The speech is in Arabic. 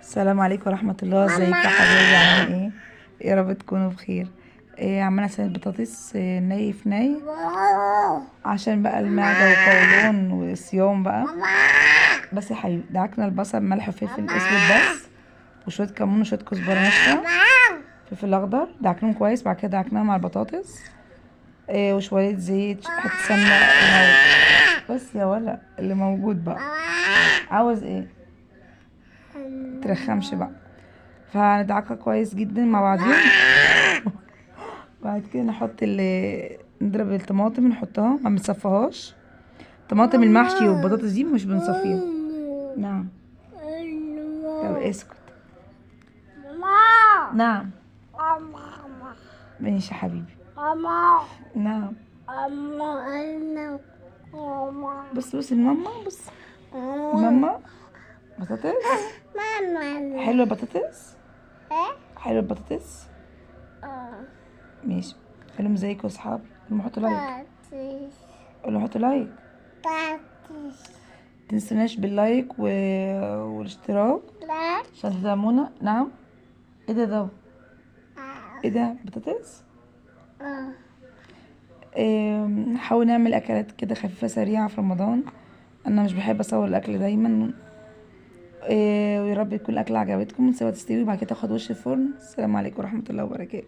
السلام عليكم ورحمة الله. ازيك يا حبايبي؟ عاملين ايه؟ يا رب تكونوا بخير. عمالة سلطة بطاطس، ني في ني عشان بقى المعدة وقولون وصيام بقى. بس يا حبيبي دعكنا البصل ملح وفلفل اسود بس، وشوية كمون وشوية كزبرة ناشفة، فلفل اخضر، دعكناهم كويس. بعد كده دعكناهم مع البطاطس، وشوية زيت، حتة سمنة بس يا ولا اللي موجود بقى. عاوز ايه؟ مترخمش بقى. فندعكها كويس جدا مع بعضيهم. بعد كده نضرب الطماطم نحطها، ما بنصفيهاش. طماطم المحشي والبطاطس دي مش بنصفيها. نعم. طب اسكت. نعم. ماشي يا حبيبي. نعم. بص الماما، بص ماما. بطاطس حلوه. البطاطس حلوه. البطاطس ماشي. خليهم زيك يا اصحابي. قولوا حطوا لايك. قولوا حطوا لايك. متنسوناش باللايك والاشتراك عشان تدعمونا. نعم. ايه ده؟ ايه ده؟ بطاطس. نحاول نعمل اكلات كده خفيفه سريعه في رمضان. انا مش بحب اصور الاكل دايما. ويا رب تكون الاكله عجبتكم. نسيبها تستوي بعد كده تاخد وش الفرن. السلام عليكم ورحمه الله وبركاته.